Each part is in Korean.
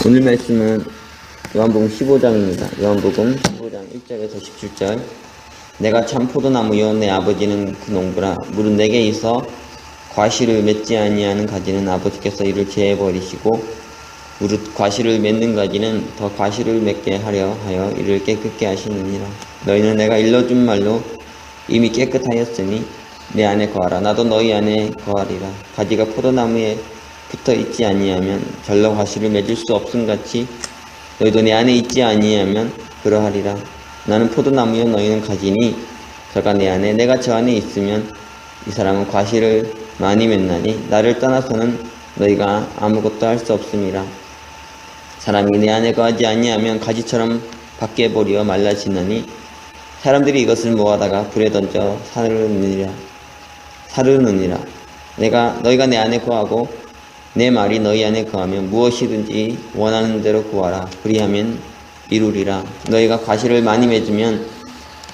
오늘 말씀은 요한복음 15장입니다. 요한복음 15장 1절에서 17절. 내가 참 포도나무여 내 아버지는 그 농부라. 무릇 내게 있어 과실을 맺지 아니하는 가지는 아버지께서 이를 제해버리시고 무릇 과실을 맺는 가지는 더 과실을 맺게 하려 하여 이를 깨끗게 하시느니라. 너희는 내가 일러준 말로 이미 깨끗하였으니 내 안에 거하라. 나도 너희 안에 거하리라. 가지가 포도나무에 붙어 있지 아니하면 절로 과실을 맺을 수 없음같이 너희도 내 안에 있지 아니하면 그러하리라. 나는 포도나무여 너희는 가지니 저가 내 안에 내가 저 안에 있으면 이 사람은 과실을 많이 맺나니 나를 떠나서는 너희가 아무것도 할 수 없음이라. 사람이 내 안에 거하지 아니하면 가지처럼 밖에 버리어 말라지나니 사람들이 이것을 모아다가 불에 던져 사르느니라. 너희가 내 안에 거하고 내 말이 너희 안에 거하면 무엇이든지 원하는 대로 구하라. 그리하면 이루리라. 너희가 과실을 많이 맺으면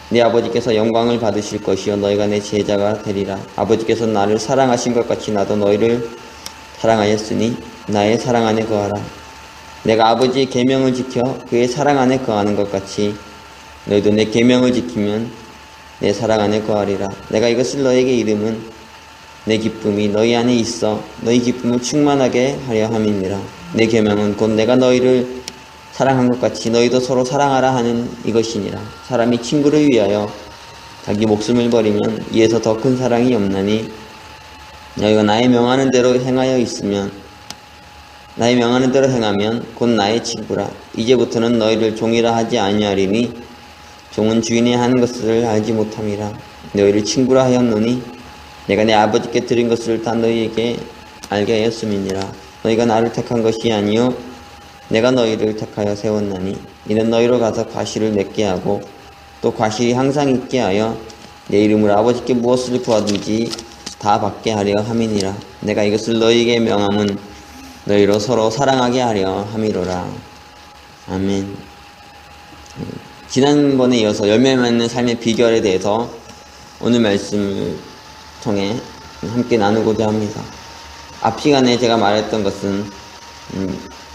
내 아버지께서 영광을 받으실 것이요 너희가 내 제자가 되리라. 아버지께서 나를 사랑하신 것 같이 나도 너희를 사랑하였으니 나의 사랑 안에 거하라. 내가 아버지의 계명을 지켜 그의 사랑 안에 거하는 것 같이 너희도 내 계명을 지키면 내 사랑 안에 거하리라. 내가 이것을 너희에게 이름은 내 기쁨이 너희 안에 있어 너희 기쁨을 충만하게 하려 함이니라. 내 계명은 곧 내가 너희를 사랑한 것 같이 너희도 서로 사랑하라 하는 이것이니라. 사람이 친구를 위하여 자기 목숨을 버리면 이에서 더 큰 사랑이 없나니 너희가 나의 명하는 대로 행하면 곧 나의 친구라. 이제부터는 너희를 종이라 하지 아니하리니 종은 주인이 하는 것을 알지 못함이라. 너희를 친구라 하였노니 내가 내 아버지께 드린 것을 다 너희에게 알게 하였음이니라. 너희가 나를 택한 것이 아니요 내가 너희를 택하여 세웠나니 이는 너희로 가서 과실을 맺게 하고 또 과실이 항상 있게 하여 내 이름으로 아버지께 무엇을 구하든지 다 받게 하려 함이니라. 내가 이것을 너희에게 명함은 너희로 서로 사랑하게 하려 함이로라. 아멘. 지난번에 이어서 열매 맺는 삶의 비결에 대해서 오늘 말씀을 통해 함께 나누고자 합니다. 앞 시간에 제가 말했던 것은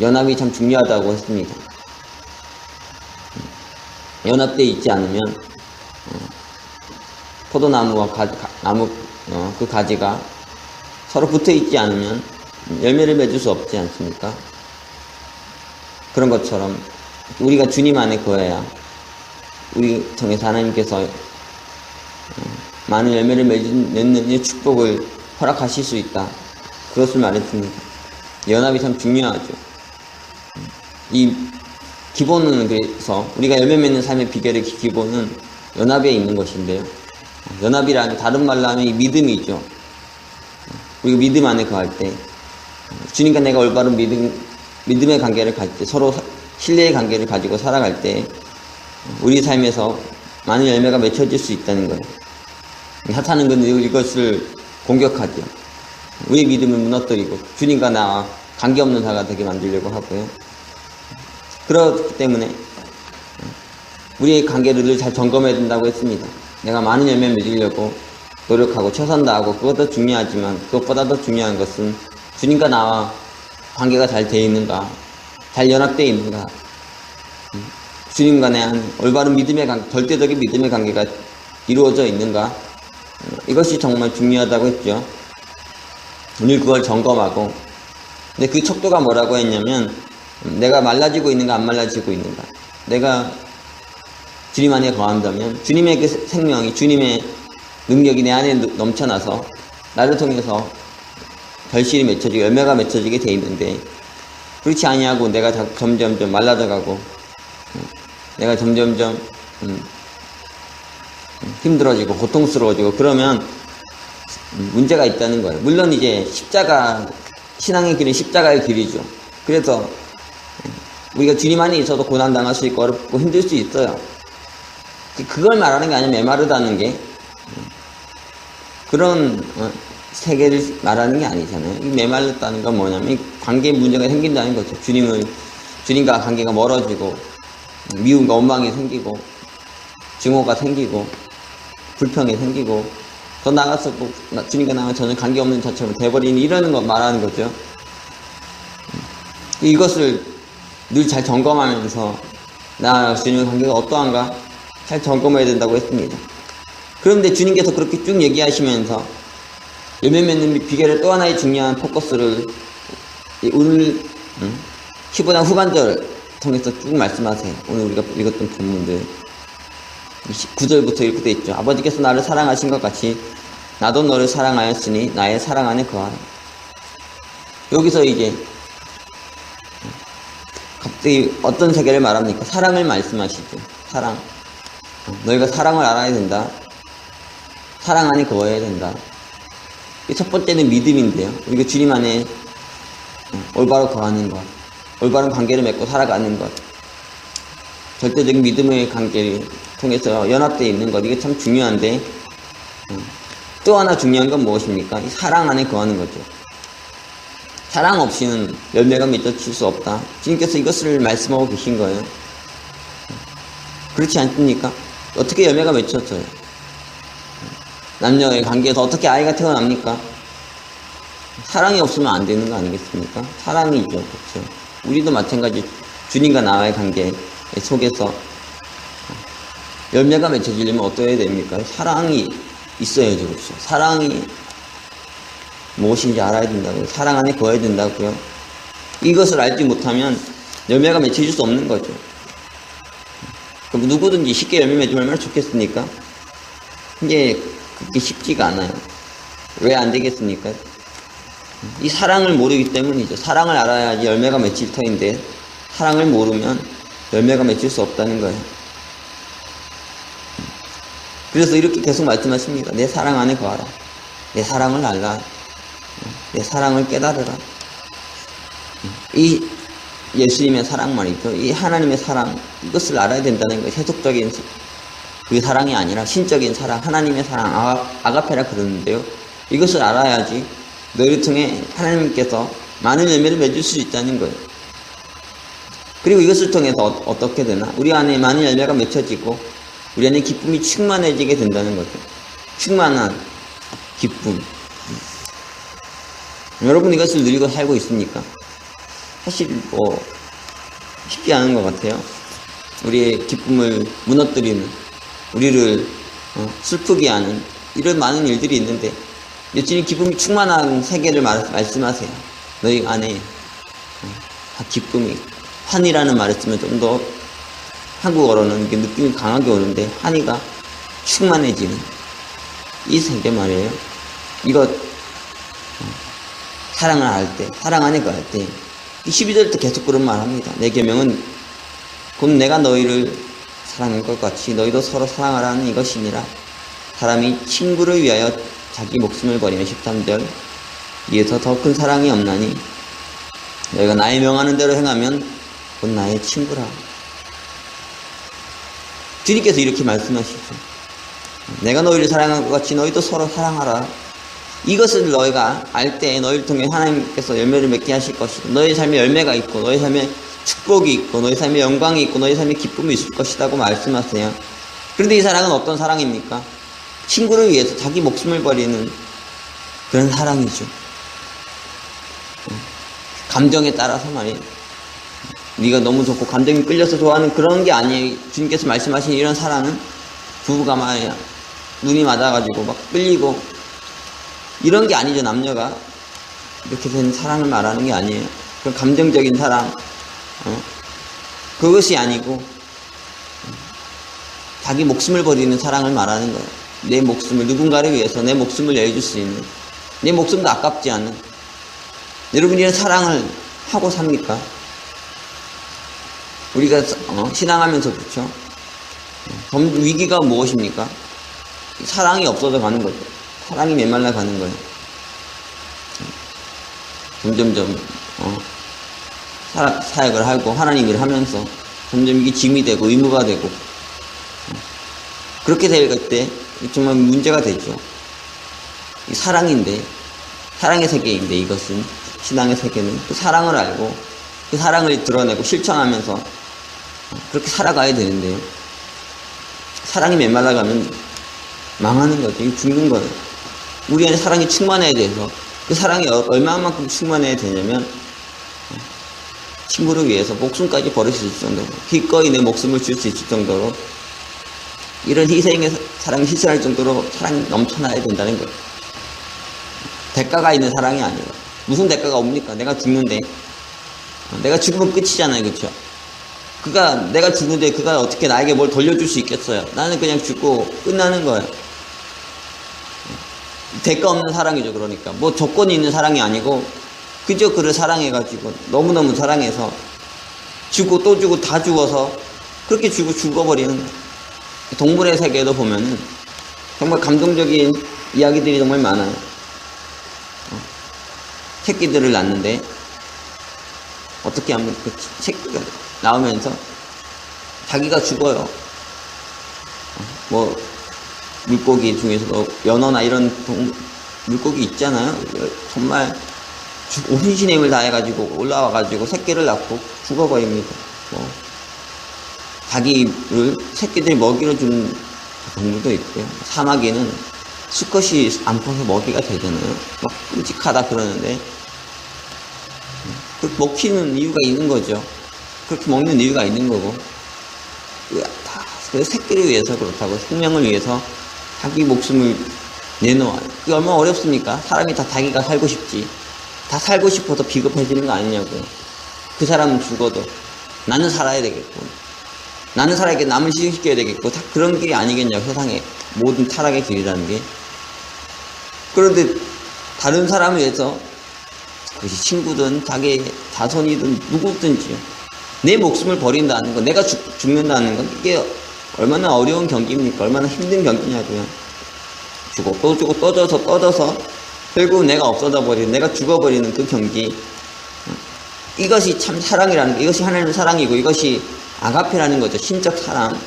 연합이 참 중요하다고 했습니다. 연합되어 있지 않으면 포도나무와 그 가지가 서로 붙어 있지 않으면 열매를 맺을 수 없지 않습니까? 그런 것처럼 우리가 주님 안에 거해야 우리 통해서 하나님께서 많은 열매를 맺는 축복을 허락하실 수 있다. 그것을 말했습니다. 연합이 참 중요하죠. 이 기본은 그래서 우리가 열매 맺는 삶의 비결의 기본은 연합에 있는 것인데요. 연합이라는 다른 말로 하면 이 믿음이죠. 우리가 믿음 안에 거할 때 주님과 내가 올바른 믿음의 관계를 가질 때 서로 신뢰의 관계를 가지고 살아갈 때 우리 삶에서 많은 열매가 맺혀질 수 있다는 거예요. 사탄은 이것을 공격하죠. 우리의 믿음을 무너뜨리고 주님과 나와 관계없는 자가 되게 만들려고 하고요. 그렇기 때문에 우리의 관계를 늘 잘 점검해야 된다고 했습니다. 내가 많은 열매 맺으려고 노력하고 최선 다하고 그것도 중요하지만 그것보다 더 중요한 것은 주님과 나와 관계가 잘 되어 있는가, 잘 연합되어 있는가, 주님과 내 올바른 절대적인 믿음의 관계가 이루어져 있는가, 이것이 정말 중요하다고 했죠. 오늘 그걸 점검하고, 근데 그 척도가 뭐라고 했냐면 내가 말라지고 있는가 안 말라지고 있는가, 내가 주님 안에 거한다면 주님의 그 생명이, 주님의 능력이 내 안에 넘쳐나서 나를 통해서 결실이 맺혀지고 열매가 맺혀지게 돼 있는데, 그렇지 아니하고 내가 점점점 말라져가고 내가 점점점 힘들어지고 고통스러워지고 그러면 문제가 있다는 거예요. 물론 이제 신앙의 길은 십자가의 길이죠. 그래서 우리가 주님 안에 있어도 고난당할 수 있고 어렵고 힘들 수 있어요. 그걸 말하는 게 아니라 메마르다는 게 그런 세계를 말하는 게 아니잖아요. 이 메말랐다는 건 뭐냐면 이 관계에 문제가 생긴다는 거죠. 주님과 관계가 멀어지고 미움과 원망이 생기고 증오가 생기고 불평이 생기고 더 나아가서 주님과 나와 전혀 관계없는 자처럼 돼버리는 이러는 거 말하는 거죠. 이것을 늘 잘 점검하면서 나 주님의 관계가 어떠한가 잘 점검해야 된다고 했습니다. 그런데 주님께서 그렇게 쭉 얘기하시면서 열매 맺는 비결의 또 하나의 중요한 포커스를 오늘 15장 후반절 통해서 쭉 말씀하세요. 오늘 우리가 읽었던 본문들 9절부터 이렇게 되어 있죠. 아버지께서 나를 사랑하신 것 같이 나도 너를 사랑하였으니 나의 사랑 안에 거하라. 여기서 이제 갑자기 어떤 세계를 말합니까? 사랑을 말씀하시죠. 사랑. 너희가 사랑을 알아야 된다. 사랑 안에 거해야 된다. 첫 번째는 믿음인데요. 우리가 주님 안에 올바로 거하는 것, 올바른 관계를 맺고 살아가는 것, 절대적인 믿음의 관계를 통해서 연합되어 있는 것, 이게 참 중요한데 또 하나 중요한 건 무엇입니까? 이 사랑 안에 거하는 거죠. 사랑 없이는 열매가 맺어질 수 없다. 주님께서 이것을 말씀하고 계신 거예요. 그렇지 않습니까? 어떻게 열매가 맺혀져요? 남녀의 관계에서 어떻게 아이가 태어납니까? 사랑이 없으면 안 되는 거 아니겠습니까? 사랑이죠. 그렇죠. 우리도 마찬가지 주님과 나와의 관계 속에서 열매가 맺혀지려면 어떠해야 됩니까? 사랑이 있어야죠. 그렇죠. 사랑이 무엇인지 알아야 된다고요. 사랑 안에 거해야 된다고요. 이것을 알지 못하면 열매가 맺혀질 수 없는 거죠. 그럼 누구든지 쉽게 열매 맺으면 얼마나 좋겠습니까? 이게 그게 쉽지가 않아요. 왜 안 되겠습니까? 이 사랑을 모르기 때문이죠. 사랑을 알아야지 열매가 맺힐 터인데 사랑을 모르면 열매가 맺힐 수 없다는 거예요. 그래서 이렇게 계속 말씀하십니다. 내 사랑 안에 거하라. 내 사랑을 알라. 내 사랑을 깨달으라. 이 예수님의 사랑 말이죠. 이 하나님의 사랑, 이것을 알아야 된다는 거예요. 세속적인 그 사랑이 아니라 신적인 사랑, 하나님의 사랑, 아가페라 그러는데요. 이것을 알아야지 너희를 통해 하나님께서 많은 열매를 맺을 수 있다는 거예요. 그리고 이것을 통해서 어떻게 되나? 우리 안에 많은 열매가 맺혀지고 우리 안에 기쁨이 충만해지게 된다는 거죠. 충만한 기쁨. 여러분 이것을 누리고 살고 있습니까? 사실 쉽지 않은 것 같아요. 우리의 기쁨을 무너뜨리는, 우리를 슬프게 하는 이런 많은 일들이 있는데 주님 기쁨이 충만한 세계를 말씀하세요. 너희 안에 기쁨이, 환희라는 말을 쓰면 좀 더 한국어로는 이게 느낌이 강하게 오는데 환희가 충만해지는 이 세계 말이에요. 이거 사랑을 할 때, 사랑 안에 거할 때 12절 때 계속 그런 말 합니다. 내 계명은 곧 내가 너희를 사랑한 것 같이 너희도 서로 사랑하라는 이것이니라. 사람이 친구를 위하여 자기 목숨을 버리면 13절 이에서 더 큰 사랑이 없나니 너희가 나의 명하는 대로 행하면 곧 나의 친구라. 주님께서 이렇게 말씀하시죠. 내가 너희를 사랑한 것 같이 너희도 서로 사랑하라. 이것을 너희가 알 때 너희를 통해 하나님께서 열매를 맺게 하실 것이다. 너희 삶에 열매가 있고 너희 삶에 축복이 있고 너희 삶에 영광이 있고 너희 삶에 기쁨이 있을 것이라고 말씀하세요. 그런데 이 사랑은 어떤 사랑입니까? 친구를 위해서 자기 목숨을 버리는 그런 사랑이죠. 감정에 따라서 말이에요. 네가 너무 좋고 감정이 끌려서 좋아하는 그런 게 아니에요. 주님께서 말씀하신 이런 사랑은 부부가 말이야 눈이 맞아가지고 막 끌리고 이런 게 아니죠. 남녀가 이렇게 된 사랑을 말하는 게 아니에요. 그런 감정적인 사랑 그것이 아니고 자기 목숨을 버리는 사랑을 말하는 거예요. 내 목숨을 누군가를 위해서 내 목숨을 내줄 수 있는, 내 목숨도 아깝지 않은. 여러분 이런 사랑을 하고 삽니까? 우리가 신앙하면서 그렇죠. 위기가 무엇입니까? 사랑이 없어져 가는 거죠. 사랑이 메말라 가는 거예요. 점점점 사역을 하고 하나님 일을 하면서 점점 이게 짐이 되고 의무가 되고 그렇게 될 때 정말 문제가 되죠. 이 사랑인데, 사랑의 세계인데 이것은 신앙의 세계는 그 사랑을 알고 그 사랑을 드러내고 실천하면서 그렇게 살아가야 되는데요. 사랑이 메말라가면 망하는 거죠. 죽는 거예요. 우리 안에 사랑이 충만해야 돼서 그 사랑이 얼마만큼 충만해야 되냐면 친구를 위해서 목숨까지 버릴 수 있을 정도로, 기꺼이 내 목숨을 줄 수 있을 정도로, 이런 희생의 사랑을 희생할 정도로 사랑이 넘쳐나야 된다는 거예요. 대가가 있는 사랑이 아니에요. 무슨 대가가 옵니까? 내가 죽는데. 내가 죽으면 끝이잖아요. 그렇죠? 내가 죽는데 그가 어떻게 나에게 뭘 돌려줄 수 있겠어요? 나는 그냥 죽고 끝나는 거예요. 대가 없는 사랑이죠. 그러니까 뭐 조건이 있는 사랑이 아니고 그저 그를 사랑해가지고 너무너무 사랑해서 주고 또 주고 다 주어서 그렇게 주고 죽어버리는 거예요. 동물의 세계에도 보면은 정말 감동적인 이야기들이 정말 많아요. 새끼들을 낳는데 어떻게 하면 그 새끼가 나오면서 자기가 죽어요. 뭐 물고기 중에서도 연어나 이런 물고기 있잖아요. 정말 온 신의 힘을 다해가지고 올라와가지고 새끼를 낳고 죽어버립니다. 뭐 자기를 새끼들이 먹이로 주는 동물도 있고요. 사마귀는 수컷이 안 퍼서 먹이가 되잖아요. 막 끔찍하다 그러는데 그렇게 먹히는 이유가 있는 거죠. 그렇게 먹는 이유가 있는 거고, 그래서 새끼를 위해서 그렇다고, 생명을 위해서 자기 목숨을 내놓아요. 그게 얼마나 어렵습니까? 사람이 다 자기가 살고 싶지. 다 살고 싶어서 비겁해지는 거 아니냐고요. 그 사람은 죽어도 나는 살아야 되겠고, 나는 살아야 남을 희생시켜야 되겠고, 다 그런 길이 아니겠냐고. 세상에 모든 타락의 길이라는 게. 그런데 다른 사람을 위해서, 그것이 친구든 자기 자손이든 누구든지요, 내 목숨을 버린다는 거, 내가 죽는다는 건 이게 얼마나 어려운 경기입니까? 얼마나 힘든 경기냐고요. 주고 또 주고 떠져서 결국은 내가 없어져 버리는, 내가 죽어버리는 그 경기. 이것이 참 사랑이라는 거, 이것이 하나님의 사랑이고, 이것이 아가페라는 거죠. 신적 사랑.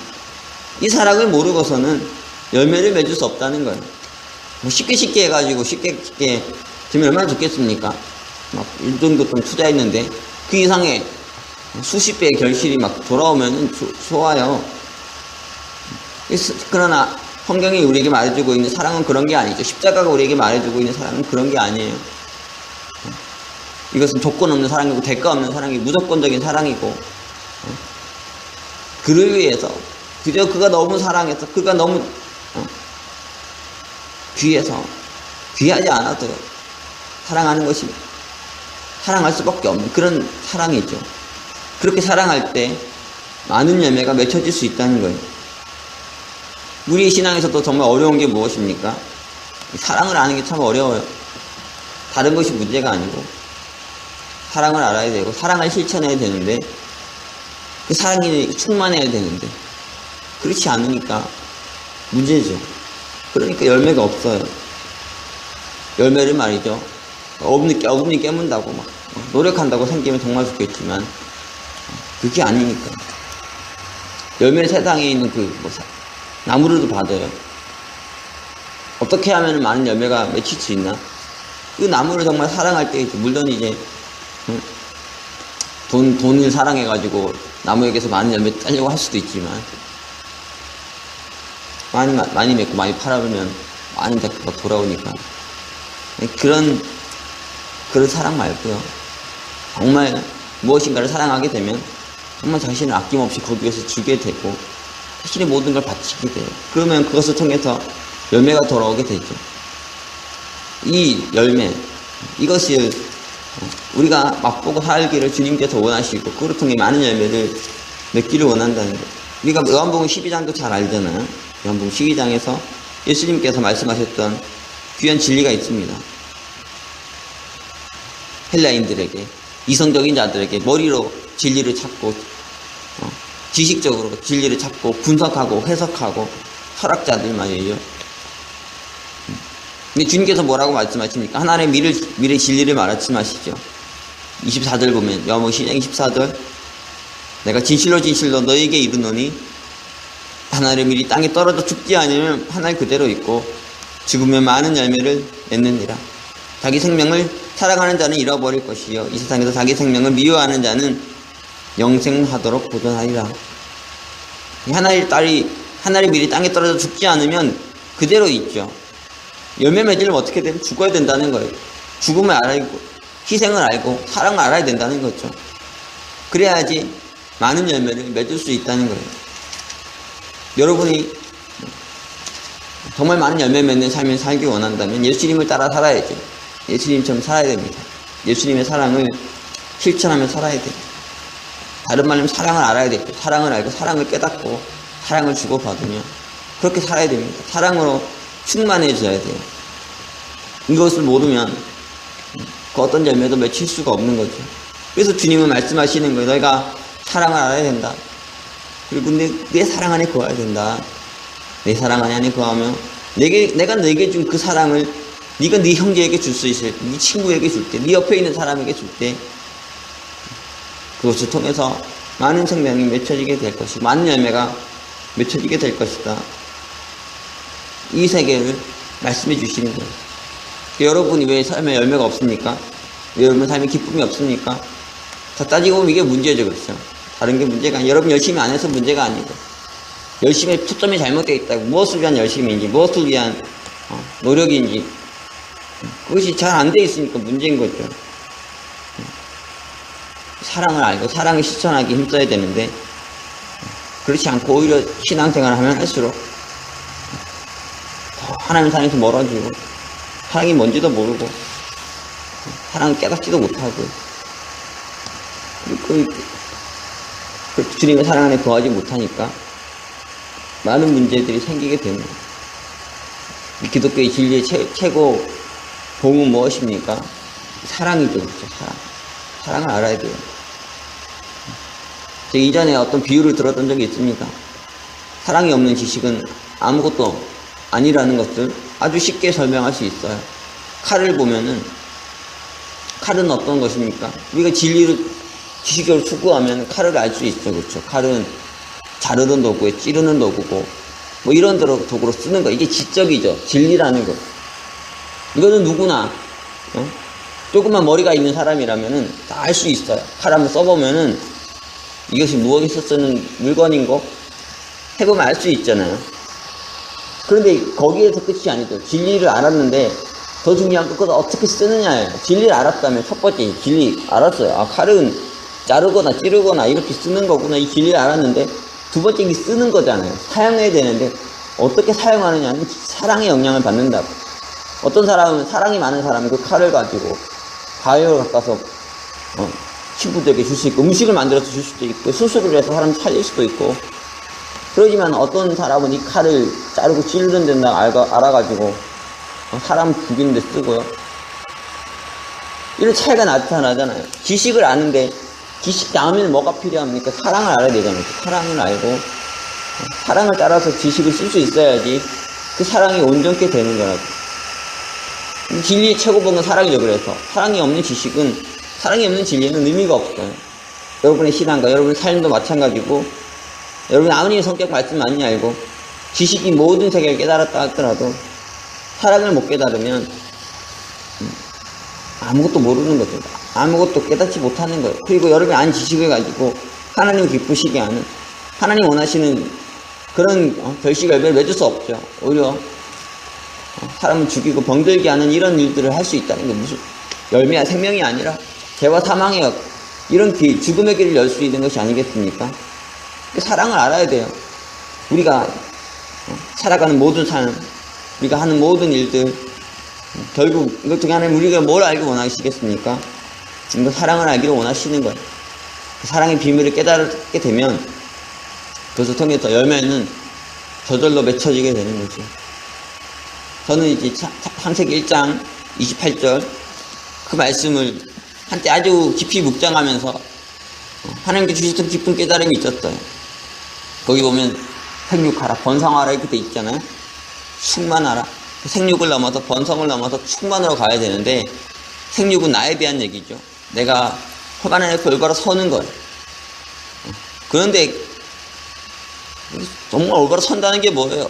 이 사랑을 모르고서는 열매를 맺을 수 없다는 거예요. 뭐 쉽게 해가지고 쉽게 되면 얼마나 좋겠습니까? 막 이 정도 좀 투자했는데 그 이상의 수십 배의 결실이 막 돌아오면 좋아요. 그러나 성경이 우리에게 말해주고 있는 사랑은 그런 게 아니죠. 십자가가 우리에게 말해주고 있는 사랑은 그런 게 아니에요. 이것은 조건 없는 사랑이고 대가 없는 사랑이고 무조건적인 사랑이고, 그를 위해서 그저 그가 너무 사랑해서, 그가 너무 귀해서, 귀하지 않아도 사랑하는 것이 사랑할 수밖에 없는 그런 사랑이죠. 그렇게 사랑할 때 많은 열매가 맺혀질 수 있다는 거예요. 우리 신앙에서도 정말 어려운 게 무엇입니까? 사랑을 아는 게 참 어려워요. 다른 것이 문제가 아니고 사랑을 알아야 되고 사랑을 실천해야 되는데, 그 사랑이 충만해야 되는데 그렇지 않으니까 문제죠. 그러니까 열매가 없어요. 열매를 말이죠, 어금니 깨문다고 막 노력한다고 생기면 정말 좋겠지만 그게 아니니까. 열매 세상에 있는 나무로도 받아요. 어떻게 하면 많은 열매가 맺힐 수 있나? 그 나무를 정말 사랑할 때, 물론 이제 돈을 사랑해가지고 나무에게서 많은 열매 따려고 할 수도 있지만, 많이 맺고 많이 팔아보면 많은 대가가 돌아오니까. 그런 사랑 말고요, 정말 무엇인가를 사랑하게 되면 정말 자신을 아낌없이 거기 위해서 주게 되고 자신의 모든 걸 바치게 돼요. 그러면 그것을 통해서 열매가 돌아오게 되죠. 이 열매, 이것이 우리가 맛보고 살기를 주님께서 원하시고, 그걸 통해 많은 열매를 맺기를 원한다는 거예요. 우리가 요한복음 12장도 잘 알잖아요. 요한복음 12장에서 예수님께서 말씀하셨던 귀한 진리가 있습니다. 헬라인들에게, 이성적인 자들에게 머리로 진리를 찾고, 지식적으로 진리를 찾고 분석하고 해석하고 철학자들 말이에요. 근데 주님께서 뭐라고 말씀하십니까? 하나님의 미래 진리를 말씀하시죠. 24절 보면, 요한복음 12장 24절, 내가 진실로 너희에게 이르노니 하나님의 밀이 땅에 떨어져 죽지 않으면 하늘 그대로 있고 죽으면 많은 열매를 맺느니라. 자기 생명을 사랑하는 자는 잃어버릴 것이요, 이 세상에서 자기 생명을 미워하는 자는 영생하도록 보존하리라. 하나의 밀이 땅에 떨어져 죽지 않으면 그대로 있죠. 열매 맺으려면 어떻게 되면 죽어야 된다는 거예요. 죽음을 알고, 희생을 알고, 사랑을 알아야 된다는 거죠. 그래야지 많은 열매를 맺을 수 있다는 거예요. 여러분이 정말 많은 열매 맺는 삶을 살기 원한다면 예수님을 따라 살아야죠. 예수님처럼 살아야 됩니다. 예수님의 사랑을 실천하며 살아야 돼요. 다른 말로 사랑을 알아야 되죠. 사랑을 알고 사랑을 깨닫고 사랑을 주고받으며 그렇게 살아야 됩니다. 사랑으로 충만해져야 돼요. 이것을 모르면 그 어떤 열매도 맺힐 수가 없는 거죠. 그래서 주님은 말씀하시는 거예요. 너희가 사랑을 알아야 된다. 그리고 내 사랑 안에 거해야 된다. 내 사랑 안에 거하며 내가 내게 준 그 사랑을 네가 네 형제에게 줄 수 있을 때, 네 친구에게 줄 때, 네 옆에 있는 사람에게 줄 때 그것을 통해서 많은 생명이 맺혀지게 될 것이고 많은 열매가 맺혀지게 될 것이다. 이 세계를 말씀해 주시는 거예요. 여러분이 왜 삶에 열매가 없습니까? 왜 여러분 삶에 기쁨이 없습니까? 다 따지고 보면 이게 문제죠. 그렇죠? 다른 게 문제가 아니에요. 여러분 열심히 안 해서 문제가 아니고 열심히 초점이 잘못되어 있다고 무엇을 위한 열심인지 무엇을 위한 노력인지 그것이 잘 안 돼 있으니까 문제인 거죠. 사랑을 알고 사랑을 실천하기 힘써야 되는데 그렇지 않고 오히려 신앙생활을 하면 할수록 하나님 사랑에서 멀어지고 사랑이 뭔지도 모르고 사랑을 깨닫지도 못하고 그 주님의 사랑 안에 거하지 못하니까 많은 문제들이 생기게 되는 거예요. 기독교의 진리의 최고 복음은 무엇입니까? 사랑이죠. 그렇죠? 사랑을 알아야 돼요. 제가 이전에 어떤 비유를 들었던 적이 있습니다. 사랑이 없는 지식은 아무것도 아니라는 것을 아주 쉽게 설명할 수 있어요. 칼을 보면은 칼은 어떤 것입니까? 우리가 지식을 추구하면 칼을 알 수 있죠. 그렇죠? 칼은 자르는 도구에 찌르는 도구고 뭐 이런 도구로 쓰는 거. 이게 지적이죠. 진리라는 거. 이거는 누구나 조금만 머리가 있는 사람이라면은 다 알 수 있어요. 칼 한번 써보면은 이것이 무엇에서 쓰는 물건인 거 해보면 알 수 있잖아요. 그런데 거기에서 끝이 아니죠. 진리를 알았는데 더 중요한 건 그걸 어떻게 쓰느냐예요. 진리를 알았다면 첫 번째 진리 알았어요. 아, 칼은 자르거나 찌르거나 이렇게 쓰는 거구나. 이 진리를 알았는데 두 번째 게 쓰는 거잖아요. 사용해야 되는데 어떻게 사용하느냐는 사랑의 영향을 받는다고. 어떤 사람은 사랑이 많은 사람은 그 칼을 가지고 바위를 갖다서 친구들에게 줄 수 있고 음식을 만들어서 줄 수도 있고 수술을 해서 사람 살릴 수도 있고 그러지만 어떤 사람은 이 칼을 자르고 찌르는 데다 알아가지고 사람 죽이는 데 쓰고요. 이런 차이가 나타나잖아요. 지식을 아는데 지식 다음에는 뭐가 필요합니까? 사랑을 알아야 되잖아요. 사랑을 알고 사랑을 따라서 지식을 쓸 수 있어야지 그 사랑이 온전케 되는 거라고. 진리의 최고봉은 사랑이죠. 그래서 사랑이 없는 지식은 사랑이 없는 진리는 의미가 없어요. 여러분의 신앙과 여러분의 삶도 마찬가지고 여러분 아버님의 성격 말씀 많이 알고 지식이 모든 세계를 깨달았다 하더라도 사랑을 못 깨달으면 아무것도 모르는 거죠. 아무것도 깨닫지 못하는 거예요. 그리고 여러분이 아는 지식을 가지고 하나님을 기쁘시게 하는 하나님 원하시는 그런 결식 열매를 맺을 수 없죠. 오히려 사람을 죽이고 병들게 하는 이런 일들을 할 수 있다는 게 무슨 열매야 생명이 아니라 죄와 사망의 이런 죽음의 길을 열 수 있는 것이 아니겠습니까? 사랑을 알아야 돼요. 우리가 살아가는 모든 삶, 우리가 하는 모든 일들 결국 이것 중에 하나님 우리가 뭘 알기 원하시겠습니까? 이거 사랑을 알기를 원하시는 거예요. 그 사랑의 비밀을 깨닫게 되면 그것을 통해서 열매는 저절로 맺혀지게 되는 거죠. 저는 이제 창세기 1장 28절 그 말씀을 한때 아주 깊이 묵상하면서 하나님께 주셨던 깊은 깨달음이 있었어요. 거기 보면 생육하라, 번성하라 이렇게 돼 있잖아요. 충만하라. 생육을 넘어서 번성을 넘어서 충만으로 가야 되는데 생육은 나에 대한 얘기죠. 내가 혈관 안에 올바로 서는 거예요. 그런데 정말 올바로 선다는 게 뭐예요?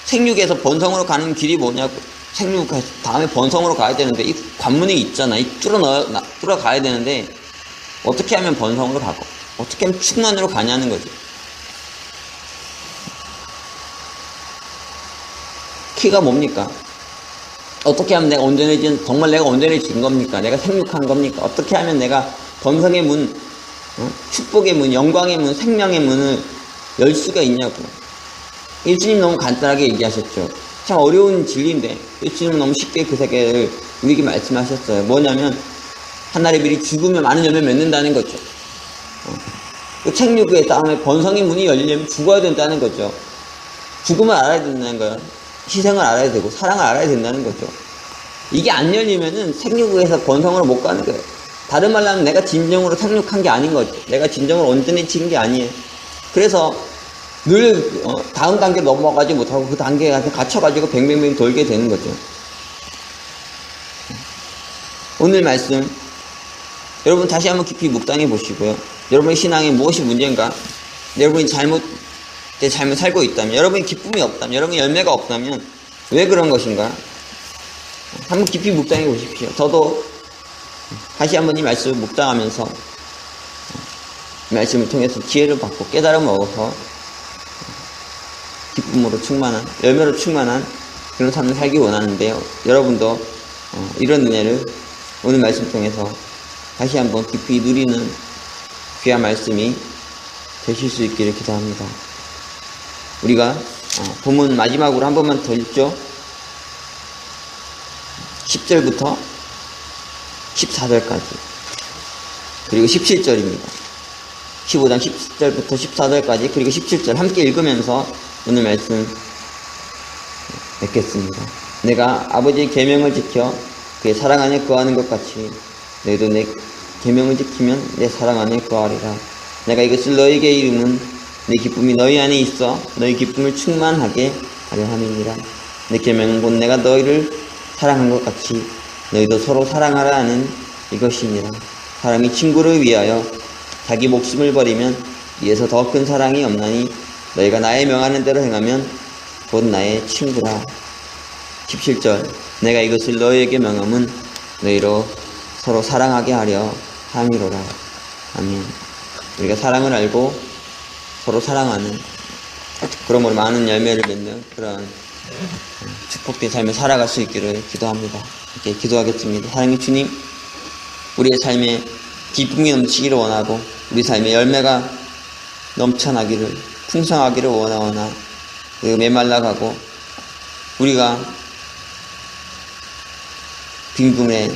생육에서 번성으로 가는 길이 뭐냐고. 생육 다음에 번성으로 가야 되는데 이 관문이 있잖아. 이 뚫어 가야 되는데 어떻게 하면 번성으로 가고 어떻게 하면 충만으로 가냐는 거죠. 키가 뭡니까? 어떻게 하면 내가 정말 내가 온전해진 겁니까? 내가 생육한 겁니까? 어떻게 하면 내가 번성의 문, 축복의 문, 영광의 문, 생명의 문을 열 수가 있냐고. 예수님 너무 간단하게 얘기하셨죠. 참 어려운 진리인데 예수님은 너무 쉽게 그 세계를 우리에게 말씀하셨어요. 뭐냐면 하나의 일이 죽으면 많은 열매 맺는다는 거죠. 그 책류구의 다음에 번성의 문이 열리려면 죽어야 된다는 거죠. 죽음을 알아야 된다는 거예요. 희생을 알아야 되고 사랑을 알아야 된다는 거죠. 이게 안 열리면은 생육에서 번성으로 못 가는 거예요. 다른 말로 하면 내가 진정으로 생육한 게 아닌 거죠. 내가 진정으로 온전해진 게 아니에요. 그래서 늘 다음 단계 넘어가지 못하고 그 단계에 갇혀가지고 뱅뱅뱅 돌게 되는 거죠. 오늘 말씀 여러분 다시 한번 깊이 묵상해 보시고요. 여러분의 신앙에 무엇이 문제인가? 여러분이 내 삶을 살고 있다면, 여러분이 기쁨이 없다면, 여러분이 열매가 없다면 왜 그런 것인가? 한번 깊이 묵상해 보십시오. 저도 다시 한번 이 말씀을 묵상하면서 이 말씀을 통해서 지혜를 받고 깨달음을 얻어서 기쁨으로 충만한, 열매로 충만한 그런 삶을 살기 원하는데요. 여러분도 이런 은혜를 오늘 말씀 통해서 다시 한번 깊이 누리는 귀한 말씀이 되실 수 있기를 기도합니다. 우리가 본문 마지막으로 한 번만 더 읽죠. 10절부터 14절까지 그리고 17절입니다. 15장 10절부터 14절까지 그리고 17절 함께 읽으면서 오늘 말씀 맺겠습니다. 내가 아버지의 계명을 지켜 그의 사랑 안에 거하는 것 같이 너희도 내 계명을 지키면 내 사랑 안에 거하리라. 내가 이것을 너희에게 이름은 내 기쁨이 너희 안에 있어 너희 기쁨을 충만하게 하려 함이니라. 내 계명은 곧 내가 너희를 사랑한 것 같이 너희도 서로 사랑하라 하는 이것이니라. 사람이 친구를 위하여 자기 목숨을 버리면 이에서 더 큰 사랑이 없나니 너희가 나의 명하는 대로 행하면 곧 나의 친구라. 17절 내가 이것을 너희에게 명함은 너희로 서로 사랑하게 하려 함이로라. 아멘. 우리가 사랑을 알고 서로 사랑하는 그러므로 많은 열매를 맺는 그런 축복된 삶을 살아갈 수 있기를 기도합니다. 이렇게 기도하겠습니다. 사랑의 주님, 우리의 삶에 기쁨이 넘치기를 원하고 우리 삶에 열매가 넘쳐나기를 풍성하기를 원하오나 그리고 메말라가고 우리가 빈궁에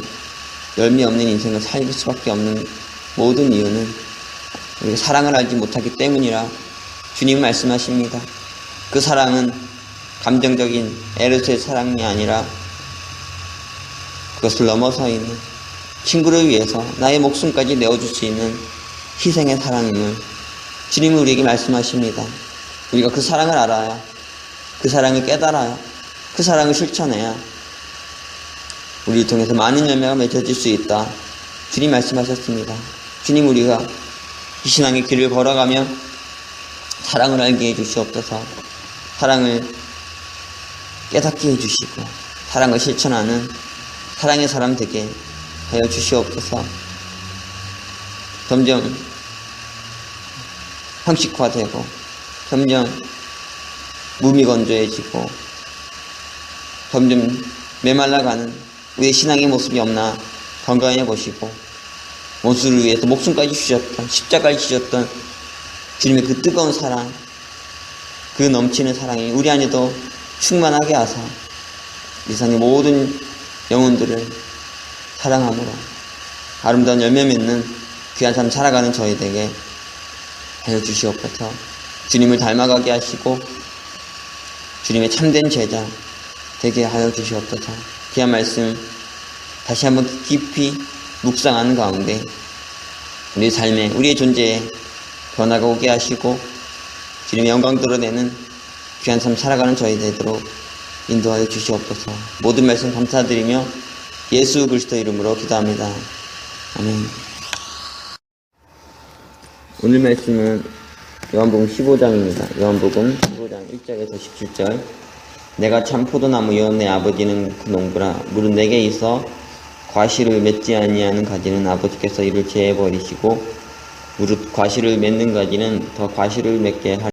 열매 없는 인생을 살 수밖에 없는 모든 이유는 우리가 사랑을 알지 못하기 때문이라 주님 말씀하십니다. 그 사랑은 감정적인 에르스의 사랑이 아니라 그것을 넘어서 있는 친구를 위해서 나의 목숨까지 내어줄 수 있는 희생의 사랑임을 주님은 우리에게 말씀하십니다. 우리가 그 사랑을 알아야 그 사랑을 깨달아야 그 사랑을 실천해야 우리를 통해서 많은 열매가 맺어질 수 있다. 주님 말씀하셨습니다. 주님 우리가 이 신앙의 길을 걸어가며 사랑을 알게 해주시옵소서. 사랑을 깨닫게 해주시고 사랑을 실천하는 사랑의 사람 되게 하여 주시옵소서. 점점 형식화되고 점점 무미건조해지고 점점 메말라가는 우리의 신앙의 모습이 없나 건강해 보시고 원수를 위해서 목숨까지 주셨던 십자가를 지셨던 주님의 그 뜨거운 사랑, 그 넘치는 사랑이 우리 안에도 충만하게 하사 이 세상의 모든 영혼들을 사랑함으로 아름다운 열매 맺는 귀한 삶 살아가는 저희에게 하여 주시옵소서. 주님을 닮아가게 하시고 주님의 참된 제자 되게 하여 주시옵소서. 귀한 말씀 다시 한번 깊이 묵상하는 가운데 우리 삶에 우리의 존재에 변화가 오게 하시고 주님의 영광 드러내는 귀한 삶 살아가는 저희 되도록 인도하여 주시옵소서. 모든 말씀 감사드리며 예수 그리스도 이름으로 기도합니다. 아멘. 오늘 말씀은 요한복음 15장입니다. 요한복음 15장 1절에서 17절 내가 참 포도나무여 내 아버지는 그 농부라 무릇 내게 있어 과실을 맺지 아니하는 가지는 아버지께서 이를 제해버리시고 무릇 과실을 맺는 가지는 더 과실을 맺게 하리라.